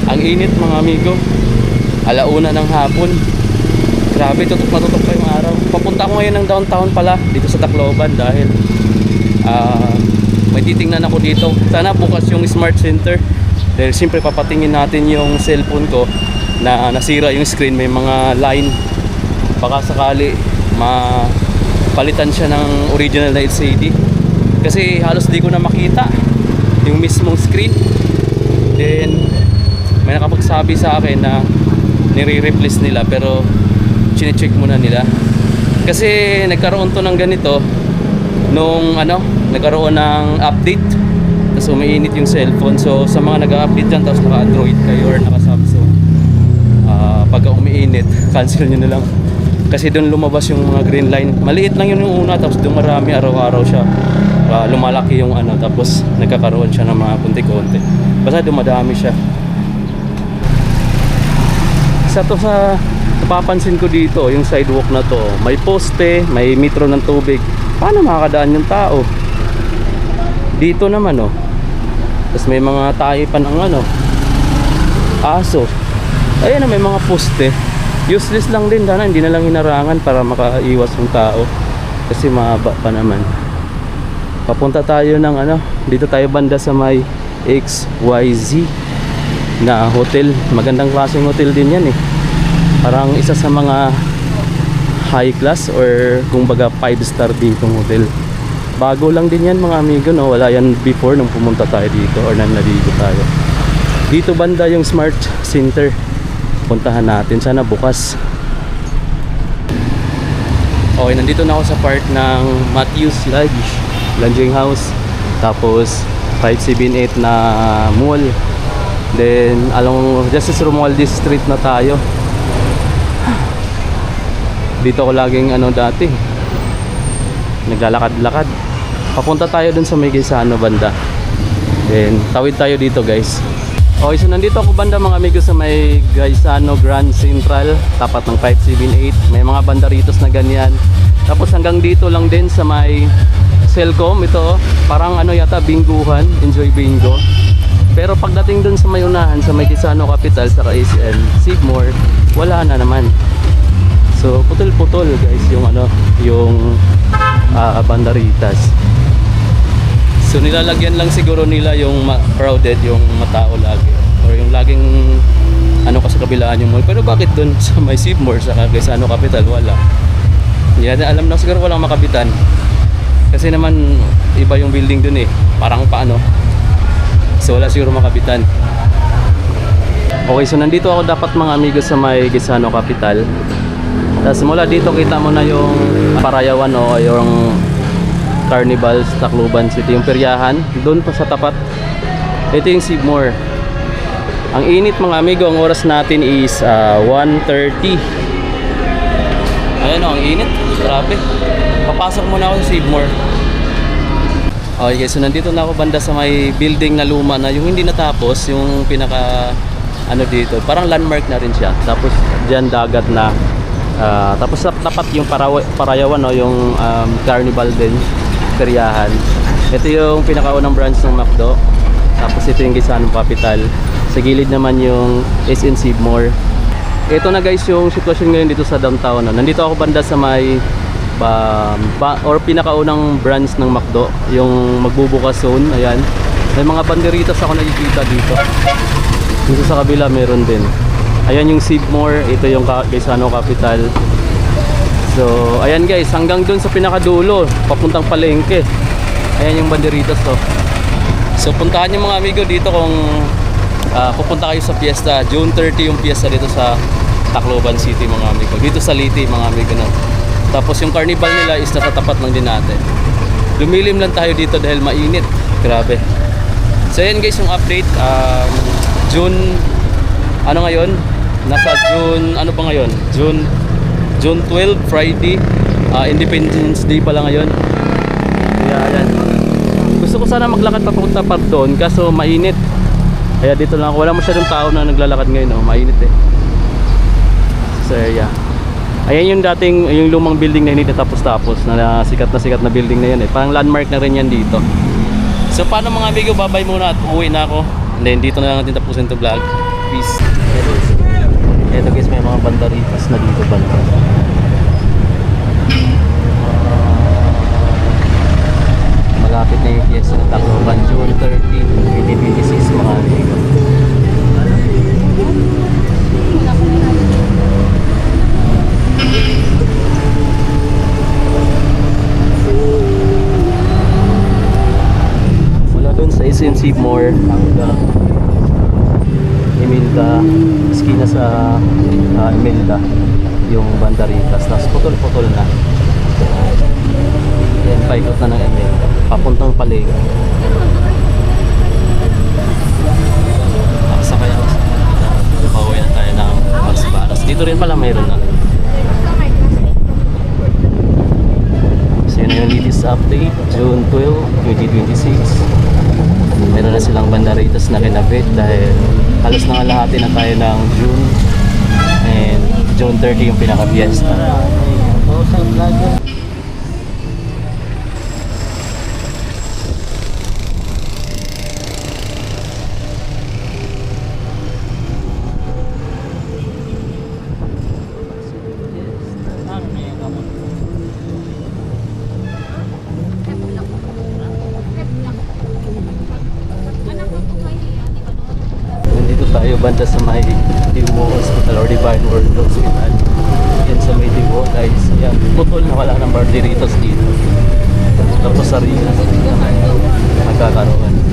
Ang init mga amigo. Alauna ng hapon. Grabe, tutok na tutok pa yung araw. Papunta ako ngayon ng downtown pala, dito sa Tacloban dahil may titingnan ako dito. Sana bukas yung Smart Center. Dahil siyempre papatingin natin yung cellphone ko na nasira yung screen, may mga line. Baka sakali mapalitan siya ng original na LCD. Kasi halos di ko na makita yung mismong screen. Then may nakapagsabi sa akin na nire-replace nila pero chine-check muna nila. Kasi nagkaroon to ng ganito nung nagkaroon ng update. Tapos umiinit yung cellphone. So sa mga nag-update dyan tapos naka-Android kayo or naka-Samsung, pagka umiinit, cancel nyo na lang. Kasi doon lumabas yung mga green line. Maliit lang yun yung una, tapos doon marami araw-araw siya. Lumalaki yung tapos nagkakaroon siya ng mga konti-konti. Basta dumadami siya. Isa to sa napapansin ko dito, yung sidewalk na to. May poste, may metro ng tubig. Paano makakadaan yung tao? Dito naman tapos may mga taipan ang aso. Ayan may mga poste. Useless lang din, sana hindi na lang hinarangan para makaiwas yung tao. Kasi mahaba pa naman. Papunta tayo ng dito tayo banda sa may XYZ na hotel. Magandang klaseng hotel din yan Parang isa sa mga high class or kumbaga 5-star din tong hotel. Bago lang din yan mga amigo, wala yan before nung pumunta tayo dito or nandito tayo. Dito banda yung Smart Center. Puntahan natin, sana bukas. Okay, nandito na ako sa part ng Matthews Lodge, Lodging House. Tapos 578 na mall. Then along Justice Romualdez Street na tayo. Dito ako laging dati naglalakad-lakad. Papunta tayo dun sa may Gaisano banda. Then tawid tayo dito guys. Okay, so nandito ako banda mga amigo sa may Gaisano Grand Central, tapat ng 578. May mga bandaritos na ganyan. Tapos hanggang dito lang din sa may Celcom. Ito parang yata Binguhan, Enjoy Bingo. Pero pagdating dun sa may unahan, sa may Gaisano Capital, sa ACN Sigmore, wala na naman. So putol-putol guys yung bandaritas. So nilalagyan lang siguro nila yung crowded, yung matao lagi, or yung laging sa kabilaan yung mall. Pero bakit dun sa may Sigmore sa Gaisano Capital wala? Yan, alam na siguro walang makabitan. Kasi naman iba yung building dun parang paano. So wala siguro makabitan. Okay, so nandito ako dapat mga amigo sa may Gaisano Capital. Tapos mula dito kita mo na yung Parayawan yung Carnival sa Tacloban City, yung peryahan. Doon pa sa tapat. Ito yung Sigmore. Ang init mga amigo, ang oras natin is 1:30. Ayan ang init. Grabe. Papasok muna ako sa Sigmore. Okay, so nandito na ako banda sa may building na luma na yung hindi natapos, yung pinaka dito. Parang landmark na rin siya. Tapos diyan dagat na. Tapos tapat yung Parayawan yung Carnival din, peryahan. Ito yung pinakaunang branch ng McDo. Tapos ito yung Gaisano Capital. Sa gilid naman yung SN Sigmore. Ito na guys yung sitwasyon ngayon dito sa downtown. Nandito ako banda sa may or pinakaunang branch ng McDo, yung magbubukas zone. Ayan, may mga banderitas ako nakikita dito. Dito sa kabila meron din. Ayan yung Sigmore, ito yung Gaisano Capital. So ayan guys, hanggang dun sa pinakadulo papuntang palengke. Ayan yung banderitas to. So puntahan nyo mga amigo dito kung pupunta kayo sa fiesta. June 30 yung fiesta dito sa Tacloban City mga amigo. Dito sa Liti mga amigo Tapos yung carnival nila is nasa tapat lang din natin. Lumilim lang tayo dito dahil mainit. Grabe. So ayan guys yung update. June ngayon? Nasa June ba ngayon? June 12 Friday. Independence Day pala ngayon. Kaya ayan. Gusto ko sana maglakad papunta pa doon kaso mainit. Kaya dito lang ako. Wala masyadong tao na naglalakad ngayon mainit So yeah. Ayan yung yung lumang building na hindi natapos-tapos na sikat na building na yan Parang landmark na rin yan dito. So paano mga amigo, babay muna at uwi na ako. And then dito na lang natin tapusin to vlog. office. Ito guys, may mga bandaritas na dito banda. Malapit na yung fiesta ng Tacloban, June 13, 2026 mga amigo. Mula dun sa SMC More hanggang Imelda, eskina sa Imelda, yung bandaritas. Tapos putol-putol na. Yan, paikot na ng Imelda. Papuntang Palega. Sakay ako sa pauwi na tayo ng Masbaras. Dito rin pala mayroon na. So yun yung latest update, June 12, 2026. Meron na silang bandaritas na kinabit dahil halos nangalahati na tayo ng June. And June 30 yung pinaka-fiesta. Nandito tayo banda sa may Diwo Hospital or Divine World Hospital. Yan sa may Diwo guys. Yan, putol na wala ng barderitos dito. Tapos sa Rina magkakaroon.